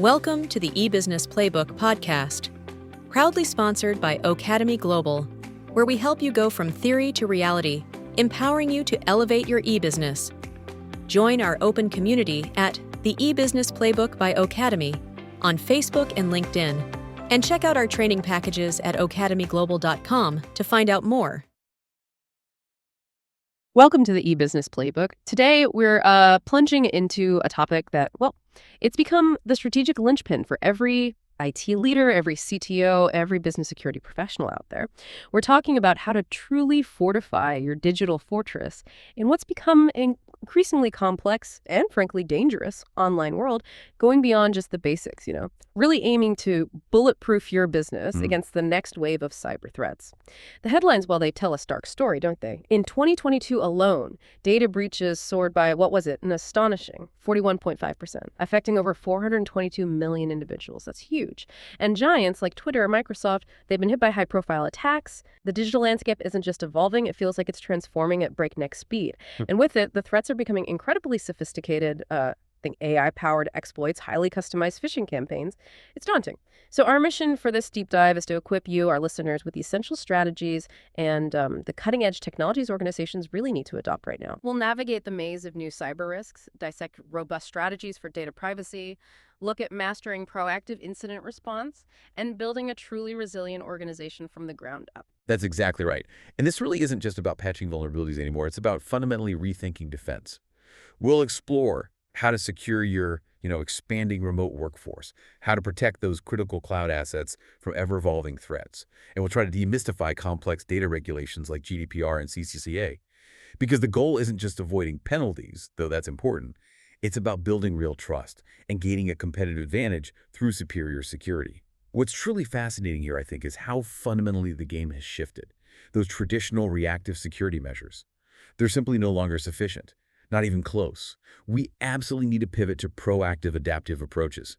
Welcome to the eBusiness Playbook podcast, proudly sponsored by Academy Global, where we help you go from theory to reality, empowering you to elevate your e-business. Join our open community at the eBusiness Playbook by Academy on Facebook and LinkedIn, and check out our training packages at academyglobal.com to find out more. Welcome to the eBusiness Playbook. Today, we're plunging into a topic that, it's become the strategic linchpin for every IT leader, every CTO, every business security professional out there. We're talking about how to truly fortify your digital fortress in what's become an increasingly complex and, frankly, dangerous online world, going beyond just the basics, really aiming to bulletproof your business against the next wave of cyber threats. The headlines, well, they tell a stark story, don't they? In 2022 alone, data breaches soared by, an astonishing 41.5%, affecting over 422 million individuals. That's huge. And giants like Twitter or Microsoft, they've been hit by high-profile attacks. The digital landscape isn't just evolving, it feels like it's transforming at breakneck speed. And with it, the threats are becoming incredibly sophisticated, AI-powered exploits, highly customized phishing campaigns. It's daunting. So our mission for this deep dive is to equip you, our listeners, with the essential strategies and the cutting-edge technologies organizations really need to adopt right now. We'll navigate the maze of new cyber risks, dissect robust strategies for data privacy, look at mastering proactive incident response, and building a truly resilient organization from the ground up. That's exactly right. And this really isn't just about patching vulnerabilities anymore. It's about fundamentally rethinking defense. We'll explore how to secure your, expanding remote workforce, how to protect those critical cloud assets from ever-evolving threats. And we'll try to demystify complex data regulations like GDPR and CCCA. Because the goal isn't just avoiding penalties, though that's important. It's about building real trust and gaining a competitive advantage through superior security. What's truly fascinating here, I think, is how fundamentally the game has shifted. Those traditional reactive security measures, they're simply no longer sufficient, not even close. We absolutely need to pivot to proactive, adaptive approaches,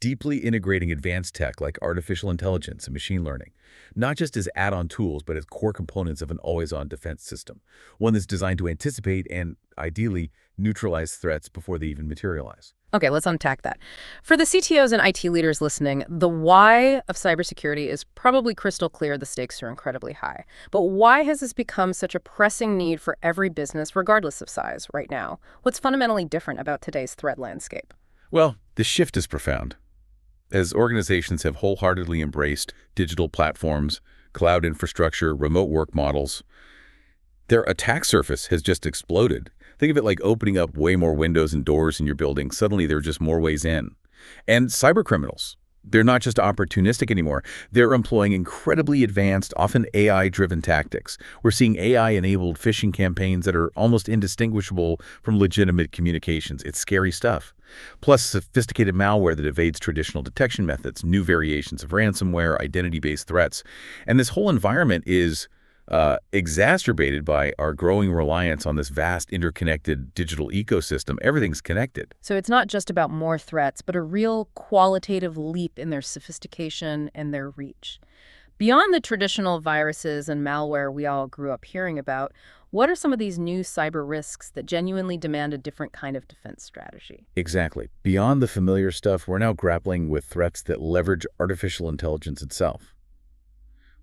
deeply integrating advanced tech like artificial intelligence and machine learning, not just as add-on tools, but as core components of an always-on defense system, one that's designed to anticipate and, ideally, neutralize threats before they even materialize. Okay, let's unpack that. For the CTOs and IT leaders listening, the why of cybersecurity is probably crystal clear. The stakes are incredibly high. But why has this become such a pressing need for every business, regardless of size, right now? What's fundamentally different about today's threat landscape? Well, the shift is profound. As organizations have wholeheartedly embraced digital platforms, cloud infrastructure, remote work models, their attack surface has just exploded. Think of it like opening up way more windows and doors in your building. Suddenly, there are just more ways in. And cybercriminals, they're not just opportunistic anymore. They're employing incredibly advanced, often AI-driven tactics. We're seeing AI-enabled phishing campaigns that are almost indistinguishable from legitimate communications. It's scary stuff. Plus, sophisticated malware that evades traditional detection methods, new variations of ransomware, identity-based threats. And this whole environment is exacerbated by our growing reliance on this vast interconnected digital ecosystem. Everything's connected. So it's not just about more threats, but a real qualitative leap in their sophistication and their reach. Beyond the traditional viruses and malware we all grew up hearing about, what are some of these new cyber risks that genuinely demand a different kind of defense strategy? Exactly. Beyond the familiar stuff, we're now grappling with threats that leverage artificial intelligence itself,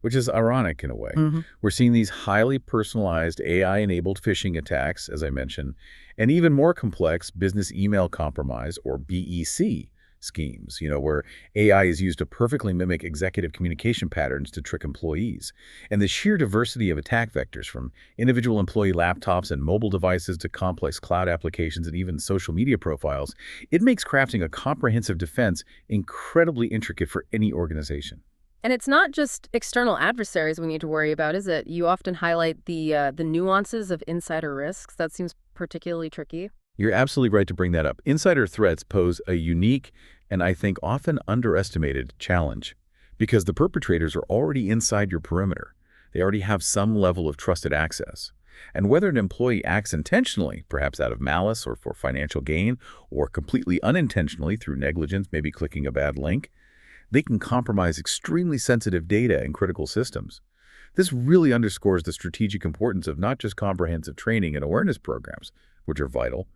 which is ironic in a way. We're seeing these highly personalized AI-enabled phishing attacks, as I mentioned, and even more complex business email compromise, or BEC, schemes, where AI is used to perfectly mimic executive communication patterns to trick employees. And the sheer diversity of attack vectors, from individual employee laptops and mobile devices to complex cloud applications and even social media profiles, it makes crafting a comprehensive defense incredibly intricate for any organization. And it's not just external adversaries we need to worry about, is it? You often highlight the nuances of insider risks. That seems particularly tricky. You're absolutely right to bring that up. Insider threats pose a unique and I think often underestimated challenge because the perpetrators are already inside your perimeter. They already have some level of trusted access. And whether an employee acts intentionally, perhaps out of malice or for financial gain, or completely unintentionally through negligence, maybe clicking a bad link, they can compromise extremely sensitive data and critical systems. This really underscores the strategic importance of not just comprehensive training and awareness programs, which are vital,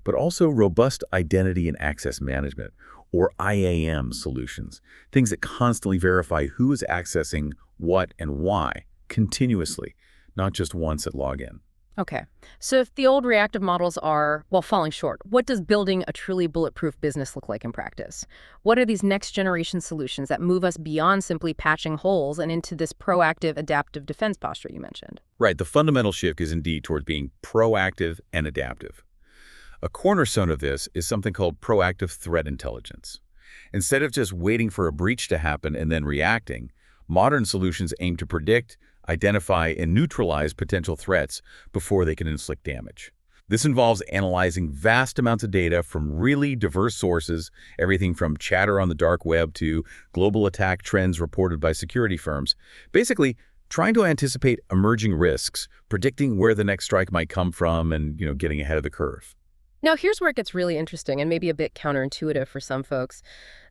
but also robust identity and access management, or IAM solutions, things that constantly verify who is accessing what and why, continuously, not just once at login. Okay. So if the old reactive models are, well, falling short, what does building a truly bulletproof business look like in practice? What are these next generation solutions that move us beyond simply patching holes and into this proactive, adaptive defense posture you mentioned? Right, the fundamental shift is indeed toward being proactive and adaptive. A cornerstone of this is something called proactive threat intelligence. Instead of just waiting for a breach to happen and then reacting, modern solutions aim to predict, identify, and neutralize potential threats before they can inflict damage. This involves analyzing vast amounts of data from really diverse sources, everything from chatter on the dark web to global attack trends reported by security firms. Basically, trying to anticipate emerging risks, predicting where the next strike might come from, and getting ahead of the curve. Now, here's where it gets really interesting and maybe a bit counterintuitive for some folks.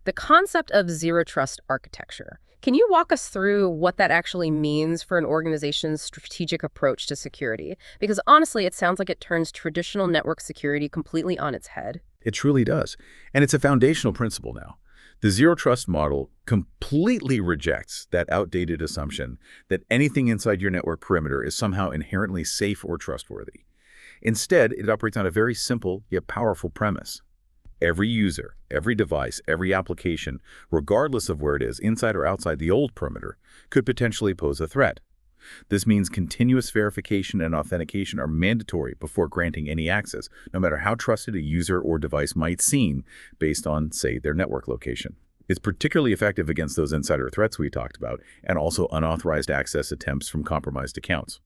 The concept of zero trust architecture. Can you walk us through what that actually means for an organization's strategic approach to security? Because honestly, it sounds like it turns traditional network security completely on its head. It truly does. And it's a foundational principle now. The zero trust model completely rejects that outdated assumption that anything inside your network perimeter is somehow inherently safe or trustworthy. Instead, it operates on a very simple yet powerful premise. Every user, every device, every application, regardless of where it is, inside or outside the old perimeter, could potentially pose a threat. This means continuous verification and authentication are mandatory before granting any access, no matter how trusted a user or device might seem based on, say, their network location. It's particularly effective against those insider threats we talked about, and also unauthorized access attempts from compromised accounts.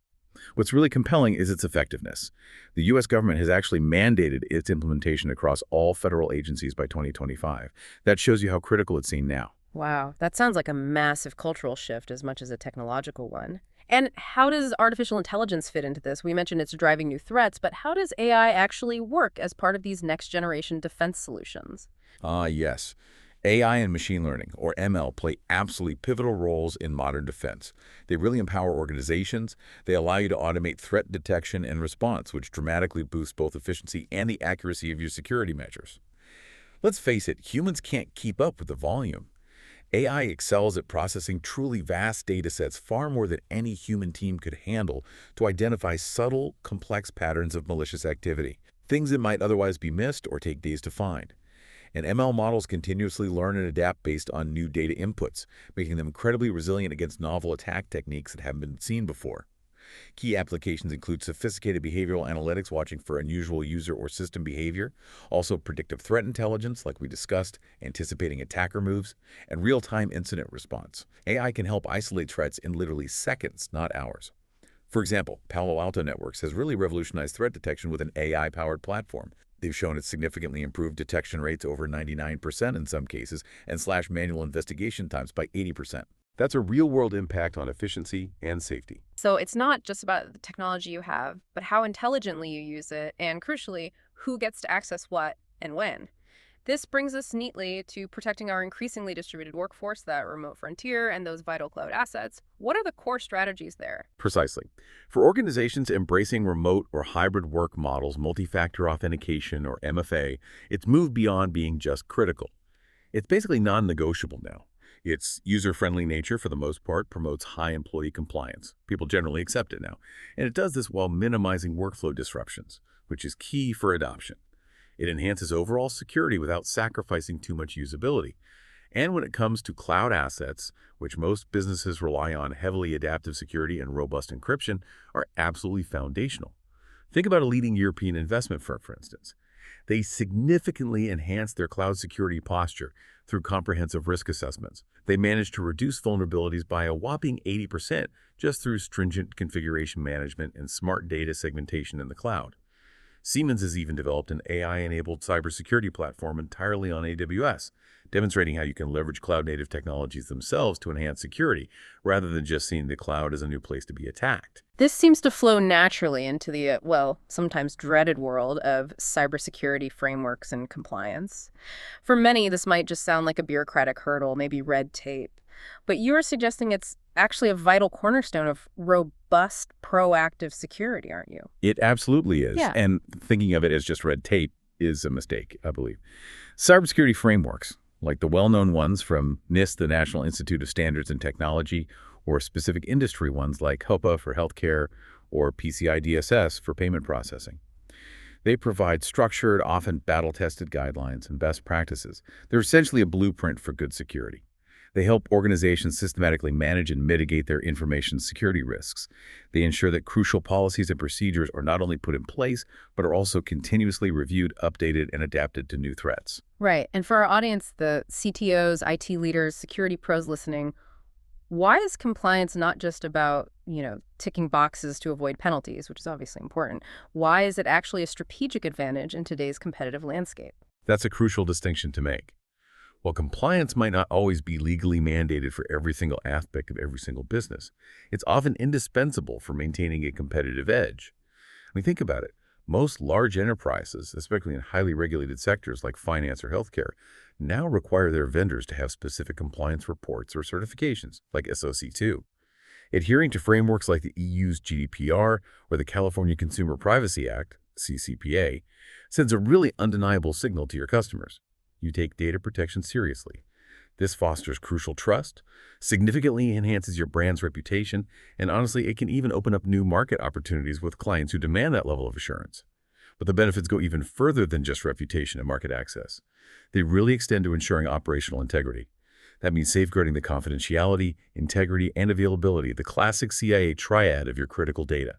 What's really compelling is its effectiveness. The U.S. government has actually mandated its implementation across all federal agencies by 2025. That shows you how critical it's seen now. Wow, that sounds like a massive cultural shift as much as a technological one. And how does artificial intelligence fit into this? We mentioned it's driving new threats, but how does AI actually work as part of these next-generation defense solutions? Yes. AI and machine learning, or ML, play absolutely pivotal roles in modern defense. They really empower organizations. They allow you to automate threat detection and response, which dramatically boosts both efficiency and the accuracy of your security measures. Let's face it, humans can't keep up with the volume. AI excels at processing truly vast data sets far more than any human team could handle to identify subtle, complex patterns of malicious activity, things that might otherwise be missed or take days to find. And ML models continuously learn and adapt based on new data inputs, making them incredibly resilient against novel attack techniques that haven't been seen before. Key applications include sophisticated behavioral analytics watching for unusual user or system behavior, also predictive threat intelligence, like we discussed, anticipating attacker moves, and real-time incident response. AI can help isolate threats in literally seconds, not hours. For example, Palo Alto Networks has really revolutionized threat detection with an AI-powered platform. They've shown it significantly improved detection rates over 99% in some cases and slashed manual investigation times by 80%. That's a real-world impact on efficiency and safety. So it's not just about the technology you have, but how intelligently you use it, and crucially, who gets to access what and when. This brings us neatly to protecting our increasingly distributed workforce, that remote frontier, and those vital cloud assets. What are the core strategies there? Precisely. For organizations embracing remote or hybrid work models, multi-factor authentication, or MFA, it's moved beyond being just critical. It's basically non-negotiable now. Its user-friendly nature, for the most part, promotes high employee compliance. People generally accept it now. And it does this while minimizing workflow disruptions, which is key for adoption. It enhances overall security without sacrificing too much usability. And when it comes to cloud assets, which most businesses rely on, heavily adaptive security and robust encryption are absolutely foundational. Think about a leading European investment firm, for instance. They significantly enhanced their cloud security posture through comprehensive risk assessments. They managed to reduce vulnerabilities by a whopping 80% just through stringent configuration management and smart data segmentation in the cloud. Siemens has even developed an AI-enabled cybersecurity platform entirely on AWS, demonstrating how you can leverage cloud-native technologies themselves to enhance security, rather than just seeing the cloud as a new place to be attacked. This seems to flow naturally into the, sometimes dreaded world of cybersecurity frameworks and compliance. For many, this might just sound like a bureaucratic hurdle, maybe red tape. But you're suggesting it's actually a vital cornerstone of robust, proactive security, aren't you? It absolutely is. Yeah. And thinking of it as just red tape is a mistake, I believe. Cybersecurity frameworks, like the well-known ones from NIST, the National Institute of Standards and Technology, or specific industry ones like HOPA for healthcare or PCI DSS for payment processing. They provide structured, often battle-tested guidelines and best practices. They're essentially a blueprint for good security. They help organizations systematically manage and mitigate their information security risks. They ensure that crucial policies and procedures are not only put in place, but are also continuously reviewed, updated, and adapted to new threats. Right. And for our audience, the CTOs, IT leaders, security pros listening, why is compliance not just about, ticking boxes to avoid penalties, which is obviously important? Why is it actually a strategic advantage in today's competitive landscape? That's a crucial distinction to make. While compliance might not always be legally mandated for every single aspect of every single business, it's often indispensable for maintaining a competitive edge. I mean, think about it. Most large enterprises, especially in highly regulated sectors like finance or healthcare, now require their vendors to have specific compliance reports or certifications, like SOC2. Adhering to frameworks like the EU's GDPR or the California Consumer Privacy Act, CCPA, sends a really undeniable signal to your customers. You take data protection seriously. This fosters crucial trust, significantly enhances your brand's reputation, and honestly, it can even open up new market opportunities with clients who demand that level of assurance. But the benefits go even further than just reputation and market access. They really extend to ensuring operational integrity. That means safeguarding the confidentiality, integrity, and availability, the classic CIA triad of your critical data.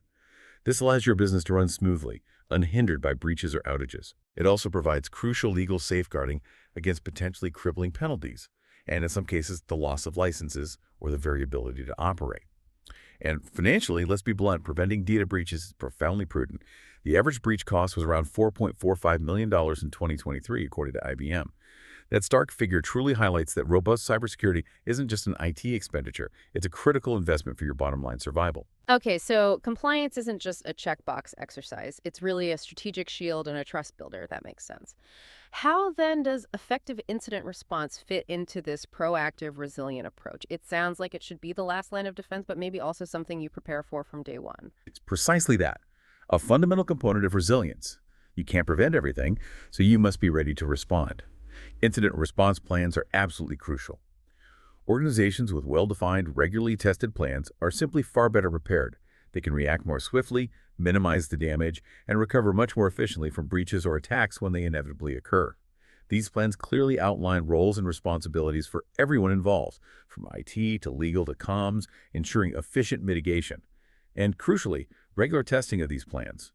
This allows your business to run smoothly, unhindered by breaches or outages. It also provides crucial legal safeguarding against potentially crippling penalties, and in some cases, the loss of licenses or the very ability to operate. And financially, let's be blunt, preventing data breaches is profoundly prudent. The average breach cost was around $4.45 million in 2023, according to IBM. That stark figure truly highlights that robust cybersecurity isn't just an IT expenditure. It's a critical investment for your bottom line survival. Okay, so compliance isn't just a checkbox exercise. It's really a strategic shield and a trust builder. That makes sense. How then does effective incident response fit into this proactive, resilient approach? It sounds like it should be the last line of defense, but maybe also something you prepare for from day one. It's precisely that, a fundamental component of resilience. You can't prevent everything, so you must be ready to respond. Incident response plans are absolutely crucial. Organizations with well-defined, regularly tested plans are simply far better prepared. They can react more swiftly, minimize the damage, and recover much more efficiently from breaches or attacks when they inevitably occur. These plans clearly outline roles and responsibilities for everyone involved, from IT to legal to comms, ensuring efficient mitigation. And crucially, regular testing of these plans,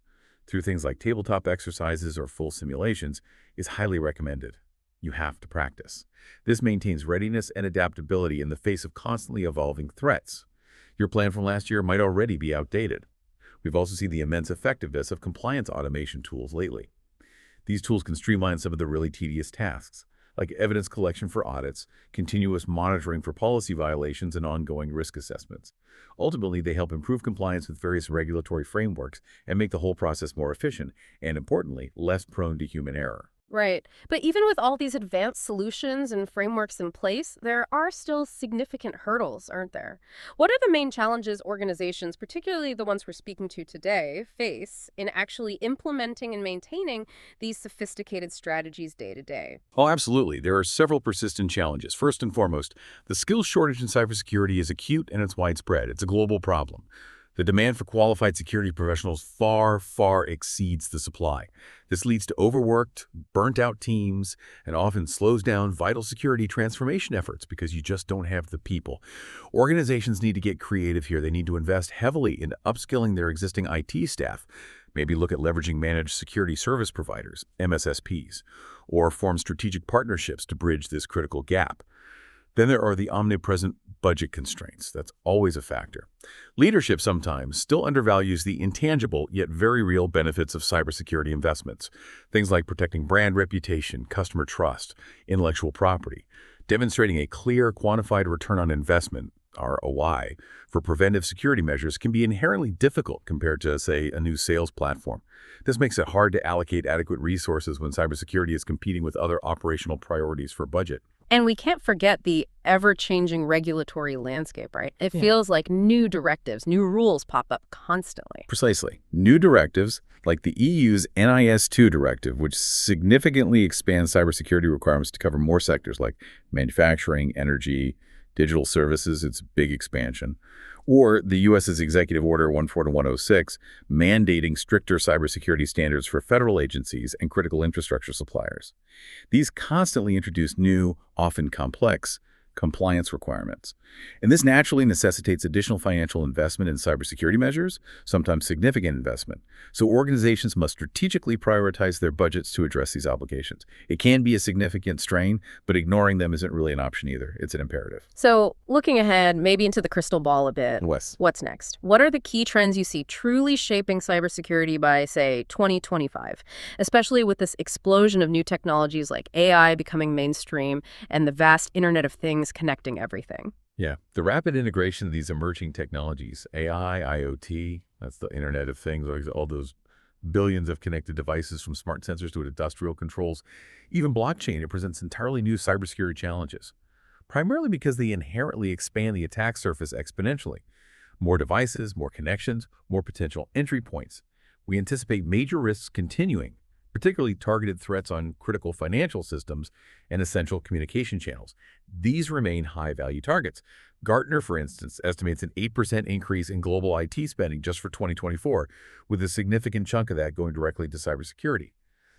through things like tabletop exercises or full simulations, is highly recommended. You have to practice. This maintains readiness and adaptability in the face of constantly evolving threats. Your plan from last year might already be outdated. We've also seen the immense effectiveness of compliance automation tools lately. These tools can streamline some of the really tedious tasks, like evidence collection for audits, continuous monitoring for policy violations, and ongoing risk assessments. Ultimately, they help improve compliance with various regulatory frameworks and make the whole process more efficient and, importantly, less prone to human error. Right. But even with all these advanced solutions and frameworks in place, there are still significant hurdles, aren't there? What are the main challenges organizations, particularly the ones we're speaking to today, face in actually implementing and maintaining these sophisticated strategies day to day? Oh, absolutely. There are several persistent challenges. First and foremost, the skills shortage in cybersecurity is acute and it's widespread. It's a global problem. The demand for qualified security professionals far, far exceeds the supply. This leads to overworked, burnt-out teams and often slows down vital security transformation efforts because you just don't have the people. Organizations need to get creative here. They need to invest heavily in upskilling their existing IT staff. Maybe look at leveraging managed security service providers, MSSPs, or form strategic partnerships to bridge this critical gap. Then there are the omnipresent budget constraints. That's always a factor. Leadership sometimes still undervalues the intangible yet very real benefits of cybersecurity investments. Things like protecting brand reputation, customer trust, intellectual property, demonstrating a clear, quantified return on investment, ROI, for preventive security measures can be inherently difficult compared to, say, a new sales platform. This makes it hard to allocate adequate resources when cybersecurity is competing with other operational priorities for budget. And we can't forget the ever-changing regulatory landscape, right? It feels like new directives, new rules pop up constantly. Precisely. New directives, like the EU's NIS2 directive, which significantly expands cybersecurity requirements to cover more sectors like manufacturing, energy, digital services. It's a big expansion. Or the U.S.'s Executive Order 14106, mandating stricter cybersecurity standards for federal agencies and critical infrastructure suppliers. These constantly introduce new, often complex, compliance requirements. And this naturally necessitates additional financial investment in cybersecurity measures, sometimes significant investment. So organizations must strategically prioritize their budgets to address these obligations. It can be a significant strain, but ignoring them isn't really an option either. It's an imperative. So looking ahead, maybe into the crystal ball a bit, what's next? What are the key trends you see truly shaping cybersecurity by, say, 2025, especially with this explosion of new technologies like AI becoming mainstream and the vast Internet of Things connecting everything? Yeah, the rapid integration of these emerging technologies, AI, IoT, that's the Internet of Things, all those billions of connected devices from smart sensors to industrial controls, even blockchain, it presents entirely new cybersecurity challenges, primarily because they inherently expand the attack surface exponentially. More devices, more connections, more potential entry points. We anticipate major risks continuing, particularly targeted threats on critical financial systems and essential communication channels. These remain high-value targets. Gartner, for instance, estimates an 8% increase in global IT spending just for 2024, with a significant chunk of that going directly to cybersecurity.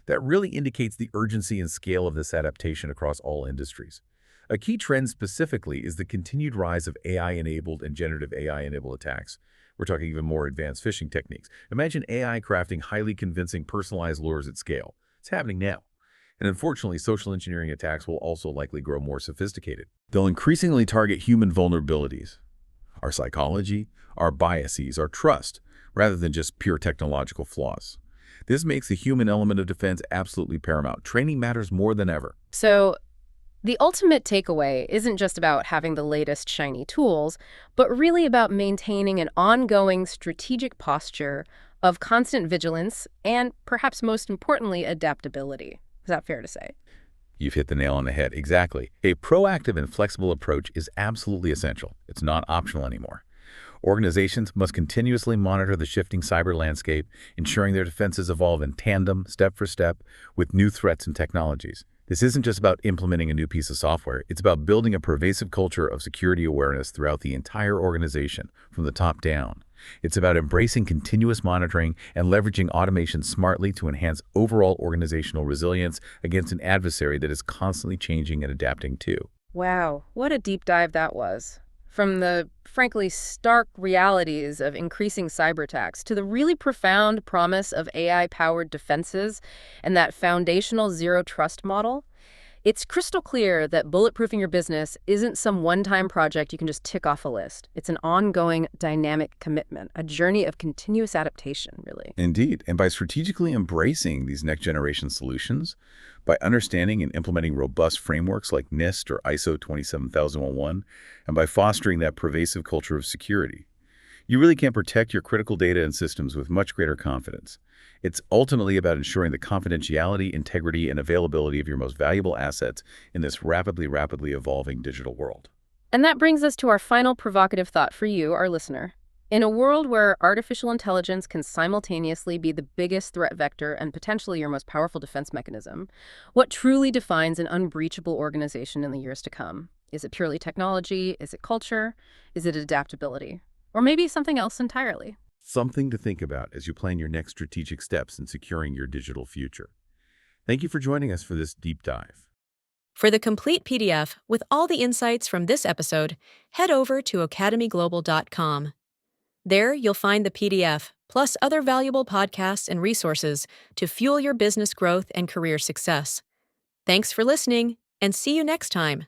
That really indicates the urgency and scale of this adaptation across all industries. A key trend specifically is the continued rise of AI-enabled and generative AI-enabled attacks. We're talking even more advanced phishing techniques. Imagine AI crafting highly convincing personalized lures at scale. It's happening now. And unfortunately, social engineering attacks will also likely grow more sophisticated. They'll increasingly target human vulnerabilities, our psychology, our biases, our trust, rather than just pure technological flaws. This makes the human element of defense absolutely paramount. Training matters more than ever. So the ultimate takeaway isn't just about having the latest shiny tools, but really about maintaining an ongoing strategic posture of constant vigilance and, perhaps most importantly, adaptability. Is that fair to say? You've hit the nail on the head. Exactly. A proactive and flexible approach is absolutely essential. It's not optional anymore. Organizations must continuously monitor the shifting cyber landscape, ensuring their defenses evolve in tandem, step for step, with new threats and technologies. This isn't just about implementing a new piece of software. It's about building a pervasive culture of security awareness throughout the entire organization, from the top down. It's about embracing continuous monitoring and leveraging automation smartly to enhance overall organizational resilience against an adversary that is constantly changing and adapting too. Wow, what a deep dive that was. From the, frankly, stark realities of increasing cyber attacks to the really profound promise of AI-powered defenses and that foundational zero-trust model, it's crystal clear that bulletproofing your business isn't some one-time project you can just tick off a list. It's an ongoing, dynamic commitment, a journey of continuous adaptation, really. Indeed. And by strategically embracing these next-generation solutions, by understanding and implementing robust frameworks like NIST or ISO 27001, and by fostering that pervasive culture of security, you really can protect your critical data and systems with much greater confidence. It's ultimately about ensuring the confidentiality, integrity, and availability of your most valuable assets in this rapidly evolving digital world. And that brings us to our final provocative thought for you, our listener. In a world where artificial intelligence can simultaneously be the biggest threat vector and potentially your most powerful defense mechanism, what truly defines an unbreachable organization in the years to come? Is it purely technology? Is it culture? Is it adaptability? Or maybe something else entirely? Something to think about as you plan your next strategic steps in securing your digital future. Thank you for joining us for this deep dive. For the complete PDF with all the insights from this episode, head over to academyglobal.com. There, you'll find the PDF, plus other valuable podcasts and resources to fuel your business growth and career success. Thanks for listening, and see you next time.